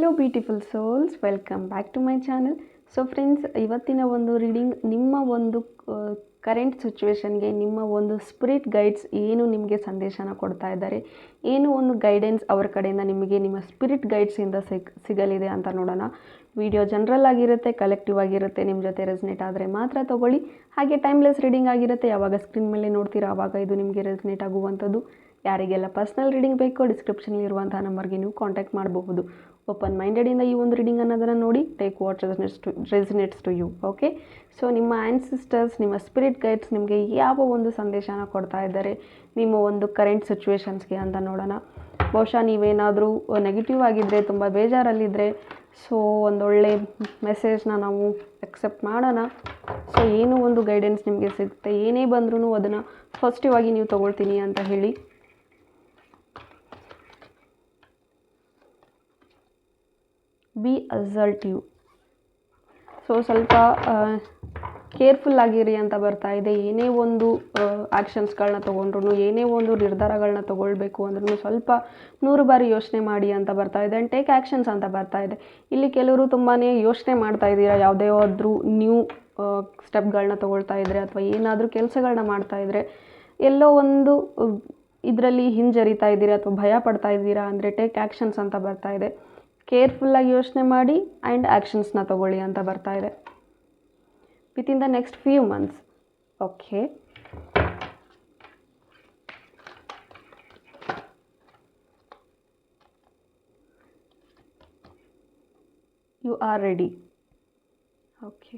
Hello beautiful souls, welcome back to my channel. So friends, ಇವತ್ತಿನ ಒಂದು reading ನಿಮ್ಮ ಒಂದು ಕರೆಂಟ್ ಸಿಚುವೇಶನ್ಗೆ ನಿಮ್ಮ ಒಂದು ಸ್ಪಿರಿಟ್ ಗೈಡ್ಸ್ ಏನು ನಿಮಗೆ ಸಂದೇಶನ ಕೊಡ್ತಾ ಇದ್ದಾರೆ, ಏನು ಒಂದು ಗೈಡೆನ್ಸ್ ಅವರ ಕಡೆಯಿಂದ ನಿಮಗೆ ನಿಮ್ಮ ಸ್ಪಿರಿಟ್ ಗೈಡ್ಸಿಂದ ಸಿಗಲಿದೆ ಅಂತ ನೋಡೋಣ. ವಿಡಿಯೋ ಜನರಲ್ ಆಗಿರುತ್ತೆ, ಕಲೆಕ್ಟಿವ್ ಆಗಿರುತ್ತೆ, ನಿಮ್ಮ ಜೊತೆ ರೆಸ್ನೇಟ್ ಆದರೆ ಮಾತ್ರ ತೊಗೊಳ್ಳಿ. ಹಾಗೆ ಟೈಮ್ಲೆಸ್ ರೀಡಿಂಗ್ ಆಗಿರುತ್ತೆ, ಯಾವಾಗ ಸ್ಕ್ರೀನ್ ಮೇಲೆ ನೋಡ್ತೀರಾ ಆವಾಗ ಇದು ನಿಮಗೆ ರೆಸ್ನೇಟ್ ಆಗುವಂಥದ್ದು. ಯಾರಿಗೆಲ್ಲ ಪರ್ಸ್ನಲ್ ರೀಡಿಂಗ್ ಬೇಕೋ ಡಿಸ್ಕ್ರಿಪ್ಷನಲ್ಲಿ ಇರುವಂಥ ನಂಬರ್ಗೆ ನೀವು ಕಾಂಟ್ಯಾಕ್ಟ್ ಮಾಡಬಹುದು. ಓಪನ್ ಮೈಂಡೆಡಿಂದ ಈ ಒಂದು ರೀಡಿಂಗ್ ಅನ್ನೋದನ್ನು ನೋಡಿ, take what resonates to you. Okay, so ನಿಮ್ಮ ಆ್ಯನ್ಸಿಸ್ಟರ್ಸ್, ನಿಮ್ಮ ಸ್ಪಿರಿಟ್ ಗೈಡ್ಸ್ ನಿಮಗೆ ಯಾವ ಒಂದು ಸಂದೇಶನ ಕೊಡ್ತಾ ಇದ್ದಾರೆ ನಿಮ್ಮ ಒಂದು ಕರೆಂಟ್ ಸಿಚುವೇಶನ್ಸ್ಗೆ ಅಂತ ನೋಡೋಣ. ಬಹುಶಃ ನೀವೇನಾದರೂ ನೆಗೆಟಿವ್ ಆಗಿದ್ದರೆ, ತುಂಬ ಬೇಜಾರಲ್ಲಿದ್ದರೆ, ಸೊ ಒಂದೊಳ್ಳೆ ಮೆಸೇಜ್ನ ನಾವು ಅಕ್ಸೆಪ್ಟ್ ಮಾಡೋಣ. ಸೊ ಏನು ಒಂದು ಗೈಡೆನ್ಸ್ ನಿಮಗೆ ಸಿಗುತ್ತೆ, ಏನೇ ಬಂದ್ರೂ ಅದನ್ನು ಪಾಸಿಟಿವ್ ಆಗಿ ನೀವು ತೊಗೊಳ್ತೀನಿ ಅಂತ ಹೇಳಿ. B assertive. ಸೊ ಸ್ವಲ್ಪ ಕೇರ್ಫುಲ್ ಆಗಿರಿ ಅಂತ ಬರ್ತಾ ಇದೆ. ಏನೇ ಒಂದು ಆ್ಯಕ್ಷನ್ಸ್ಗಳನ್ನ ತೊಗೊಂಡ್ರು, ಏನೇ ಒಂದು ನಿರ್ಧಾರಗಳನ್ನ ತೊಗೊಳ್ಬೇಕು ಅಂದ್ರೂ ಸ್ವಲ್ಪ 100 ಬಾರಿ ಯೋಚನೆ ಮಾಡಿ ಅಂತ ಬರ್ತಾ ಇದೆ. ಆ್ಯಂಡ್ ಟೇಕ್ ಆ್ಯಕ್ಷನ್ಸ್ ಅಂತ ಬರ್ತಾ ಇದೆ. ಇಲ್ಲಿ ಕೆಲವರು ತುಂಬಾ ಯೋಚನೆ ಮಾಡ್ತಾ ಇದ್ದೀರಾ, ಯಾವುದೇ ಆದರೂ ನ್ಯೂ ಸ್ಟೆಪ್ಗಳನ್ನ ತೊಗೊಳ್ತಾ ಇದ್ದರೆ ಅಥವಾ ಏನಾದರೂ ಕೆಲಸಗಳನ್ನ ಮಾಡ್ತಾಯಿದ್ರೆ ಎಲ್ಲೋ ಒಂದು ಇದರಲ್ಲಿ ಹಿಂಜರಿತಾ ಇದ್ದೀರಾ ಅಥವಾ ಭಯ ಪಡ್ತಾ ಇದ್ದೀರಾ ಅಂದರೆ ಟೇಕ್ ಆ್ಯಕ್ಷನ್ಸ್ ಅಂತ ಬರ್ತಾ ಇದೆ. ಕೇರ್ಫುಲ್ಲಾಗಿ ಯೋಚನೆ ಮಾಡಿ ಆ್ಯಂಡ್ ಆ್ಯಕ್ಷನ್ಸ್ನ ತೊಗೊಳ್ಳಿ ಅಂತ ಬರ್ತಾ ಇದೆ within the next few months. Okay, you are ready. Okay,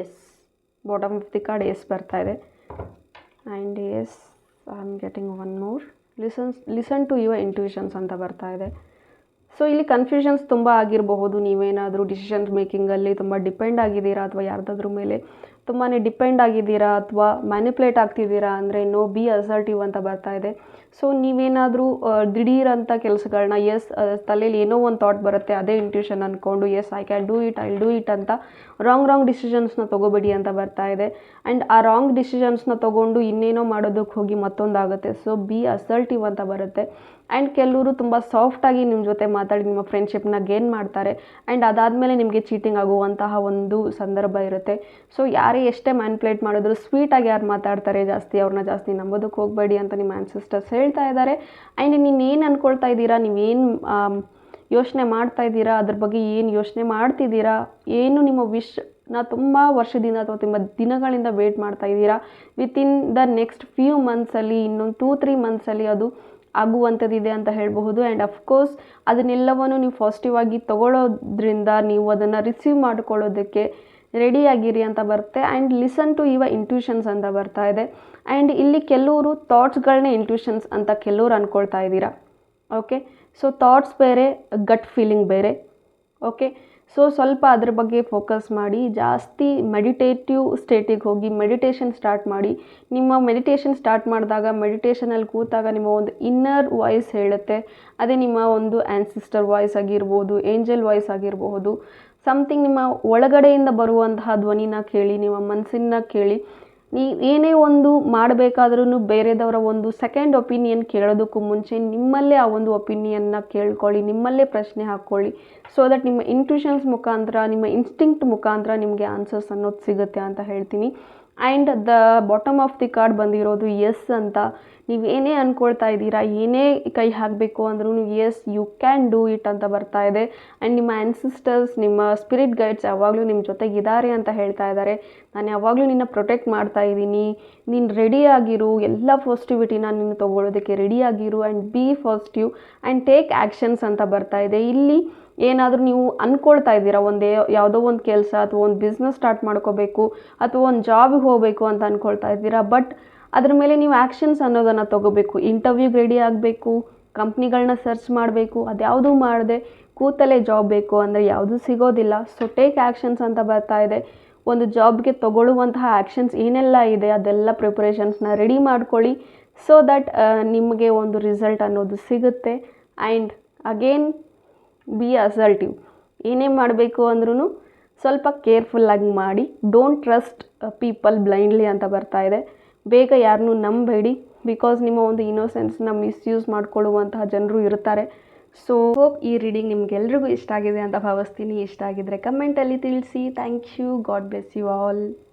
yes, bottom of the card yes ಬರ್ತಾ ಇದೆ. And yes, I am getting one more. Listen to your intuitions ಅಂತ ಬರ್ತಾ ಇದೆ. ಸೊ ಇಲ್ಲಿ ಕನ್ಫ್ಯೂಷನ್ಸ್ ತುಂಬ ಆಗಿರಬಹುದು. ನೀವೇನಾದರೂ ಡಿಸಿಷನ್ ಮೇಕಿಂಗಲ್ಲಿ ತುಂಬ ಡಿಪೆಂಡ್ ಆಗಿದ್ದೀರಾ ಅಥವಾ ಯಾರ್ದಾದ್ರ ಮೇಲೆ ತುಂಬಾ ಡಿಪೆಂಡ್ ಆಗಿದ್ದೀರಾ ಅಥವಾ ಮ್ಯಾನಿಪ್ಯುಲೇಟ್ ಆಗ್ತಿದ್ದೀರಾ ಅಂದರೆ ನೋ, ಬಿ ಅಸರ್ಟಿವ್ ಅಂತ ಬರ್ತಾ ಇದೆ. ಸೊ ನೀವೇನಾದರೂ ದಿಢೀರಂಥ ಕೆಲಸಗಳನ್ನ ತಲೆಯಲ್ಲಿ ಏನೋ ಒಂದು ಥಾಟ್ ಬರುತ್ತೆ, ಅದೇ ಇಂಟ್ಯೂಷನ್ ಅಂದ್ಕೊಂಡು I can do it, I do it ಅಂತ ರಾಂಗ್ ಡಿಸಿಷನ್ಸ್ನ ತೊಗೋಬೇಡಿ ಅಂತ ಬರ್ತಾ ಇದೆ. ಆ್ಯಂಡ್ ಆ ರಾಂಗ್ ಡಿಸಿಷನ್ಸ್ನ ತೊಗೊಂಡು ಇನ್ನೇನೋ ಮಾಡೋದಕ್ಕೆ ಹೋಗಿ ಮತ್ತೊಂದಾಗುತ್ತೆ. ಸೊ ಬಿ ಅಸರ್ಟಿವ್ ಅಂತ ಬರುತ್ತೆ. ಆ್ಯಂಡ್ ಕೆಲವರು ತುಂಬ ಸಾಫ್ಟಾಗಿ ನಿಮ್ಮ ಜೊತೆ ಮಾತಾಡಿ ನಿಮ್ಮ ಫ್ರೆಂಡ್ಶಿಪ್ನ ಗೇನ್ ಮಾಡ್ತಾರೆ. ಆ್ಯಂಡ್ ಅದಾದಮೇಲೆ ನಿಮಗೆ ಚೀಟಿಂಗ್ ಆಗುವಂತಹ ಒಂದು ಸಂದರ್ಭ ಇರುತ್ತೆ. ಸೊ ಯಾರೇ ಎಷ್ಟೇ ಮ್ಯಾನಿಪ್ಯುಲೇಟ್ ಮಾಡಿದ್ರು ಸ್ವೀಟಾಗಿ ಯಾರು ಮಾತಾಡ್ತಾರೆ ಜಾಸ್ತಿ, ಅವ್ರನ್ನ ಜಾಸ್ತಿ ನಂಬೋದಕ್ಕೆ ಹೋಗಬೇಡಿ ಅಂತ ನಿಮ್ಮ ಆ್ಯನ್ಸಿಸ್ಟರ್ಸ್ ಹೇಳ್ತಾ ಇದ್ದಾರೆ. ಆ್ಯಂಡ್ ನೀವೇನು ಅಂದ್ಕೊಳ್ತಾ ಇದ್ದೀರಾ, ನೀವೇನು ಯೋಚನೆ ಮಾಡ್ತಾ ಇದ್ದೀರಾ, ಅದ್ರ ಬಗ್ಗೆ ಏನು ಯೋಚನೆ ಮಾಡ್ತಿದ್ದೀರಾ, ಏನು ನಿಮ್ಮ ವಿಶ್ನ ತುಂಬ ವರ್ಷದಿಂದ ಅಥವಾ ತುಂಬ ದಿನಗಳಿಂದ ವೇಟ್ ಮಾಡ್ತಾ ಇದ್ದೀರಾ, ವಿತಿನ್ ದ ನೆಕ್ಸ್ಟ್ ಫ್ಯೂ ಮಂತ್ಸಲ್ಲಿ, ಇನ್ನೊಂದು 2-3 ಮಂತ್ಸಲ್ಲಿ ಅದು ಆಗುವಂಥದ್ದಿದೆ ಅಂತ ಹೇಳಬಹುದು. ಆ್ಯಂಡ್ ಅಫ್ಕೋರ್ಸ್ ಅದನ್ನೆಲ್ಲವನ್ನು ನೀವು ಪಾಸಿಟಿವ್ ಆಗಿ ತೊಗೊಳ್ಳೋದ್ರಿಂದ ನೀವು ಅದನ್ನು ರಿಸೀವ್ ಮಾಡ್ಕೊಳ್ಳೋದಕ್ಕೆ ರೆಡಿಯಾಗಿರಿ ಅಂತ ಬರುತ್ತೆ. And listen to your intuitions ಅಂತ ಬರ್ತಾ ಇದೆ. ಆ್ಯಂಡ್ ಇಲ್ಲಿ ಕೆಲವರು ಥಾಟ್ಸ್ಗಳನ್ನೇ ಇಂಟ್ಯೂಷನ್ಸ್ ಅಂತ ಕೆಲವರು ಅಂದ್ಕೊಳ್ತಾ ಇದ್ದೀರಾ. ಓಕೆ, ಸೊ ಥಾಟ್ಸ್ ಬೇರೆ, ಗಟ್ ಫೀಲಿಂಗ್ ಬೇರೆ. ಓಕೆ, ಸೊ ಸ್ವಲ್ಪ ಅದ್ರ ಬಗ್ಗೆ ಫೋಕಸ್ ಮಾಡಿ, ಜಾಸ್ತಿ ಮೆಡಿಟೇಟಿವ್ ಸ್ಟೇಟಿಗೆ ಹೋಗಿ ಮೆಡಿಟೇಷನ್ ಸ್ಟಾರ್ಟ್ ಮಾಡಿ. ನಿಮ್ಮ ಮೆಡಿಟೇಷನ್ ಸ್ಟಾರ್ಟ್ ಮಾಡಿದಾಗ, ಮೆಡಿಟೇಷನಲ್ಲಿ ಕೂತಾಗ ನಿಮ್ಮ ಒಂದು ಇನ್ನರ್ ವಾಯ್ಸ್ ಹೇಳುತ್ತೆ. ಅದೇ ನಿಮ್ಮ ಒಂದು ಆ್ಯನ್ಸಿಸ್ಟರ್ ವಾಯ್ಸ್ ಆಗಿರ್ಬೋದು, ಏಂಜಲ್ ವಾಯ್ಸ್ ಆಗಿರಬಹುದು, ಸಮಥಿಂಗ್ ನಿಮ್ಮ ಒಳಗಡೆಯಿಂದ ಬರುವಂತಹ ಧ್ವನಿನ ಕೇಳಿ, ನಿಮ್ಮ ಮನಸ್ಸನ್ನ ಕೇಳಿ. ಏನೇ ಒಂದು ಮಾಡಬೇಕಾದ್ರೂ ಬೇರೆದವರ ಒಂದು ಸೆಕೆಂಡ್ ಒಪಿನಿಯನ್ ಕೇಳೋದಕ್ಕೂ ಮುಂಚೆ ನಿಮ್ಮಲ್ಲೇ ಆ ಒಂದು ಒಪಿನಿಯನ್ನ ಕೇಳ್ಕೊಳ್ಳಿ, ನಿಮ್ಮಲ್ಲೇ ಪ್ರಶ್ನೆ ಹಾಕ್ಕೊಳ್ಳಿ. ಸೊ ದಟ್ ನಿಮ್ಮ ಇಂಟ್ಯೂಷನ್ಸ್ ಮುಖಾಂತರ, ನಿಮ್ಮ ಇನ್ಸ್ಟಿಂಕ್ಟ್ ಮುಖಾಂತರ ನಿಮಗೆ ಆನ್ಸರ್ಸ್ ಅನ್ನೋದು ಸಿಗುತ್ತೆ ಅಂತ ಹೇಳ್ತೀನಿ. And the bottom of the card ಬಂದಿರೋದು ಎಸ್ ಅಂತ. ನೀವು ಏನೇ ಅಂದ್ಕೊಳ್ತಾ ಇದ್ದೀರಾ, ಏನೇ ಕೈ ಹಾಕಬೇಕು ಅಂದ್ರೂ yes, you can do it ಅಂತ ಬರ್ತಾ ಇದೆ. ಆ್ಯಂಡ್ ನಿಮ್ಮ ಆ್ಯನ್ಸಿಸ್ಟರ್ಸ್, ನಿಮ್ಮ ಸ್ಪಿರಿಟ್ ಗೈಡ್ಸ್ ಯಾವಾಗಲೂ ನಿಮ್ಮ ಜೊತೆಗಿದ್ದಾರೆ ಅಂತ ಹೇಳ್ತಾ ಇದ್ದಾರೆ. ನಾನು ಯಾವಾಗಲೂ ನಿನ್ನ ಪ್ರೊಟೆಕ್ಟ್ ಮಾಡ್ತಾ ಇದ್ದೀನಿ, ನೀನು ರೆಡಿಯಾಗಿರು, ಎಲ್ಲ ಪಾಸಿಟಿವಿಟಿನ ನೀನು ತೊಗೊಳ್ಳೋದಕ್ಕೆ ರೆಡಿಯಾಗಿರು. And be positive and take actions ಅಂತ ಬರ್ತಾ ಇದೆ. ಇಲ್ಲಿ ಏನಾದರೂ ನೀವು ಅಂದ್ಕೊಳ್ತಾ ಇದ್ದೀರಾ, ಯಾವುದೋ ಒಂದು ಕೆಲಸ ಅಥವಾ ಒಂದು ಬಿಸ್ನೆಸ್ ಸ್ಟಾರ್ಟ್ ಮಾಡ್ಕೋಬೇಕು ಅಥವಾ ಒಂದು ಜಾಬಿಗೆ ಹೋಗಬೇಕು ಅಂತ ಅಂದ್ಕೊಳ್ತಾ ಇದ್ದೀರಾ. ಬಟ್ ಅದ್ರ ಮೇಲೆ ನೀವು ಆ್ಯಕ್ಷನ್ಸ್ ಅನ್ನೋದನ್ನು ತೊಗೋಬೇಕು. ಇಂಟರ್ವ್ಯೂಗೆ ರೆಡಿ ಆಗಬೇಕು, ಕಂಪ್ನಿಗಳನ್ನ ಸರ್ಚ್ ಮಾಡಬೇಕು. ಅದ್ಯಾವುದೂ ಮಾಡದೆ ಕೂತಲ್ಲೇ ಜಾಬ್ ಬೇಕು ಅಂದರೆ ಯಾವುದೂ ಸಿಗೋದಿಲ್ಲ. ಸೊ ಟೇಕ್ ಆ್ಯಕ್ಷನ್ಸ್ ಅಂತ ಬರ್ತಾ ಇದೆ. ಒಂದು ಜಾಬ್ಗೆ ತೊಗೊಳ್ಳುವಂತಹ ಆ್ಯಕ್ಷನ್ಸ್ ಏನೆಲ್ಲ ಇದೆ ಅದೆಲ್ಲ ಪ್ರಿಪ್ರೇಷನ್ಸ್ನ ರೆಡಿ ಮಾಡ್ಕೊಳ್ಳಿ. ಸೊ ದಟ್ ನಿಮಗೆ ಒಂದು ರಿಸಲ್ಟ್ ಅನ್ನೋದು ಸಿಗುತ್ತೆ. And again B assertive. ಏನೇ ಮಾಡಬೇಕು ಅಂದ್ರೂ ಸ್ವಲ್ಪ ಕೇರ್ಫುಲ್ಲಾಗಿ ಮಾಡಿ. ಡೋಂಟ್ ಟ್ರಸ್ಟ್ ಪೀಪಲ್ ಬ್ಲೈಂಡ್ಲಿ ಅಂತ ಬರ್ತಾ ಇದೆ. ಬೇಗ ಯಾರನ್ನೂ ನಂಬೇಡಿ. ಬಿಕಾಸ್ ನಿಮ್ಮ ಒಂದು ಇನ್ನೋಸೆನ್ಸ್ನ ಮಿಸ್ಯೂಸ್ ಮಾಡಿಕೊಳ್ಳುವಂತಹ ಜನರು ಇರ್ತಾರೆ. ಸೊ ಹೋಪ್ ಈ ರೀಡಿಂಗ್ ನಿಮ್ಗೆಲ್ರಿಗೂ ಇಷ್ಟ ಆಗಿದೆ ಅಂತ ಭಾವಿಸ್ತೀನಿ. ಇಷ್ಟ ಆಗಿದ್ರೆ ಕಮೆಂಟಲ್ಲಿ ತಿಳಿಸಿ. Thank you. God bless you all.